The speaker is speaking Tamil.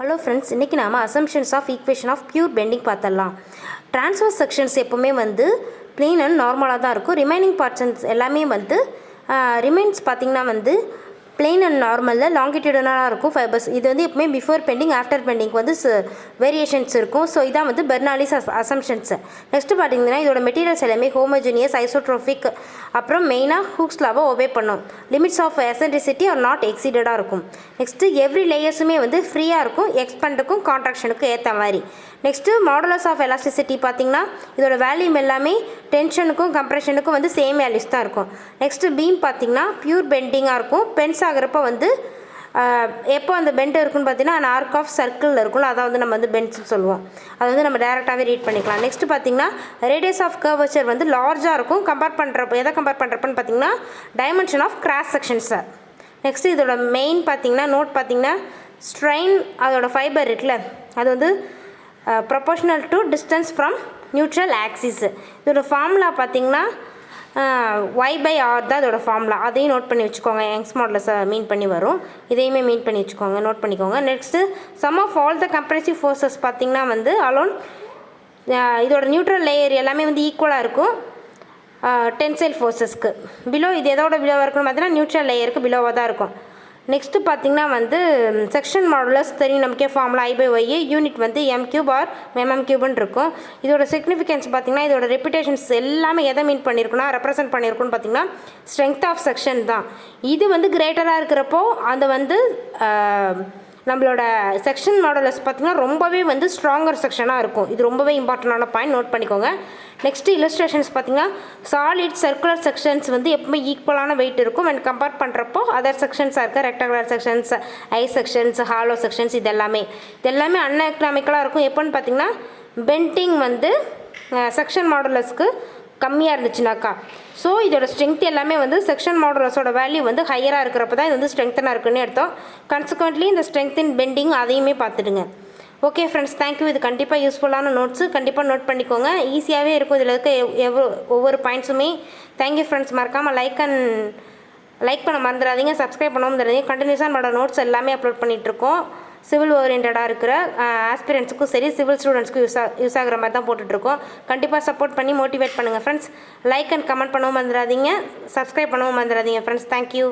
ஹலோ ஃப்ரெண்ட்ஸ், இன்றைக்கி நாம் assumptions of equation of pure bending பார்த்துடலாம். ட்ரான்ஸ்வர்ஸ் செக்ஷன்ஸ் எப்போவுமே ப்ளெயின் அண்ட் நார்மலாக தான் இருக்கும். ரிமைனிங் பார்ட்ஸ் எல்லாமே ரிமைன்ஸ் பார்த்திங்கன்னா பிளெயின் அண்ட் நார்மலில் லாங்கிடியூடனாக இருக்கும் ஃபைபர்ஸ். இது எப்பவுமே before bending after bending variations இருக்கும். ஸோ இதான் பெர்னாலிஸ் அசம்ஷன்ஸ். நெக்ஸ்ட்டு பார்த்திங்கன்னா இதோட மெட்டீரியல்ஸ் எல்லாமே ஹோமோஜினியஸ், ஐசோட்ரோபிக், அப்புறம் மெயினாக ஹூக்ஸ் லாவை ஒபே பண்ணும். Limits of eccentricity are not எக்ஸீடடாக இருக்கும். நெக்ஸ்ட்டு எவ்ரி லேயர்ஸுமே ஃப்ரீயாக இருக்கும், எக்ஸ்பேண்டுக்கும் கான்ட்ராக்ஷனுக்கும் ஏற்ற மாதிரி. நெக்ஸ்ட்டு மாடுலஸ் ஆஃப் எலாஸ்டிசிட்டி பார்த்திங்கன்னா இதோட வேல்யூம் எல்லாமே டென்ஷனுக்கும் கம்ப்ரெஷனுக்கும் சேம் வேல்யூஸ் தான் இருக்கும். நெக்ஸ்ட்டு பீம் பார்த்திங்கன்னா பியூர் பெண்டிங்காக இருக்கும். பென்ஸ் ஆகிறப்ப எப்போ அந்த பெண்ட் இருக்குன்னு பார்த்தீங்கன்னா அந்த ஆர்க் ஆஃப் சர்க்கிளில் இருக்கும்ல, அதை நம்ம பெண்ட்ஸ்னு சொல்லுவோம். அது நம்ம டேரெக்டாகவே ரீட் பண்ணிக்கலாம். நெக்ஸ்ட்டு பார்த்திங்கன்னா ரேடியஸ் ஆஃப் கர்வச்சர் லார்ஜாக இருக்கும். கம்பேர் பண்ணுறப்பன்னு பார்த்தீங்கன்னா டைமென்ஷன் ஆஃப் கிராஸ் செக்ஷன்ஸை. நெக்ஸ்ட்டு இதோட மெயின் பார்த்திங்கன்னா நோட் பார்த்திங்கன்னா ஸ்ட்ரெயின் அதோட ஃபைபர் இருக்குல்ல, அது proportional to distance from neutral axis. இதோட ஃபார்முலா பார்த்திங்கன்னா y/r தான் இதோட ஃபார்முலா. அதையும் நோட் பண்ணி வச்சுக்கோங்க. யங்ஸ் மாடலஸை மீன் பண்ணி வரும், இதையுமே மீன் பண்ணி வச்சுக்கோங்க, நோட் பண்ணிக்கோங்க. Next sum of all the compressive forces பார்த்திங்கன்னா அலோன் இதோட நியூட்ரல் லேயர் எல்லாமே ஈக்குவலாக இருக்கும் டென்சைல் ஃபோர்ஸஸ்க்கு. பிலோ இது எதோட பிலோவாக இருக்குன்னு பார்த்தீங்கன்னா நியூட்ரல் லேயருக்கு பிலோவாக தான் இருக்கும். நெக்ஸ்ட்டு பார்த்திங்கன்னா செக்ஷன் மாடுலஸ் தெரியும் நமக்கே, formula I/Y, unit m³ R mm³ இருக்கும். இதோட சிக்னிஃபிகன்ஸ் பார்த்திங்கன்னா இதோட ரெப்புடேஷன்ஸ் எல்லாமே எதை மீன் பண்ணியிருக்குன்னா ரெப்ரசென்ட் பண்ணியிருக்குன்னு பார்த்திங்கன்னா ஸ்ட்ரென்த் ஆஃப் செக்ஷன் தான். இது கிரேட்டராக இருக்கிறப்போ அந்த நம்மளோட செக்ஷன் மாடுலஸ் பார்த்திங்கன்னா ரொம்பவே ஸ்ட்ராங்கர் செக்ஷனாக இருக்கும். இது ரொம்பவே இம்பார்ட்டண்டான பாயிண்ட், நோட் பண்ணிக்கோங்க. நெக்ஸ்ட்டு இல்லஸ்ட்ரேஷன்ஸ் பார்த்திங்கன்னா சாலிட் சர்க்குலர் செக்ஷன்ஸ் எப்பவுமே ஈக்குவலான வெயிட் இருக்கும். அண்ட் கம்பேர் பண்ணுறப்போ அதர் செக்ஷன்ஸாக இருக்க ரெக்டாங்குலர் செக்ஷன்ஸ், ஐ செக்ஷன்ஸ், ஹாலோ செக்ஷன்ஸ் இதெல்லாமே அன்எக்கனாமிக்கலாக இருக்கும். எப்போன்னு பார்த்திங்கன்னா பெண்டிங் செக்ஷன் மாடுலஸ்க்கு கம்மியாக இருந்துச்சுனாக்கா. ஸோ இதோட ஸ்ட்ரென்த் எல்லாமே செக்ஷன் மாடுலஸோட வேல்யூ ஹையராக இருக்கிறப்ப தான் இது ஸ்ட்ரென்த்தனாக இருக்குன்னு அர்த்தம். கன்சிக்வெண்ட்லி இந்த ஸ்ட்ரென்த் இன் பெண்டிங் அதையுமே பார்த்துடுங்க. Okay friends, thank you. இது கண்டிப்பாக யூஸ்ஃபுல்லான நோட்ஸு, கண்டிப்பாக நோட் பண்ணிக்கோங்க. ஈஸியாகவே இருக்கும் இதில் இருக்க ஒவ்வொரு பாயிண்ட்ஸுமே. Thank you friends. மறக்காமல் லைக் பண்ண மறந்துடாதீங்க, சப்ஸ்கிரைப் பண்ண மறந்துடாதீங்க. கண்டினியூஸாக நம்மளோட நோட்ஸ் எல்லாமே அப்லோட் பண்ணிகிட்ருக்கோம். சிவில் ஓரியன்டாக இருக்கிற ஆஸ்பிரண்ட்ஸுக்கும் சரி, சிவில் ஸ்டூடெண்ட்ஸ்க்கும் யூஸ் ஆகிற மாதிரி தான் போட்டுட்ருக்கோம். கண்டிப்பாக சப்போர்ட் பண்ணி மோட்டிவேட் பண்ணுங்கள் ஃப்ரெண்ட்ஸ். லைக் அண்ட் கமெண்ட் பண்ணவும் மறந்துடாதீங்க, சப்ஸ்கிரைப் பண்ணவும் மறந்துடாதீங்க ஃப்ரெண்ட்ஸ். தேங்க்யூ.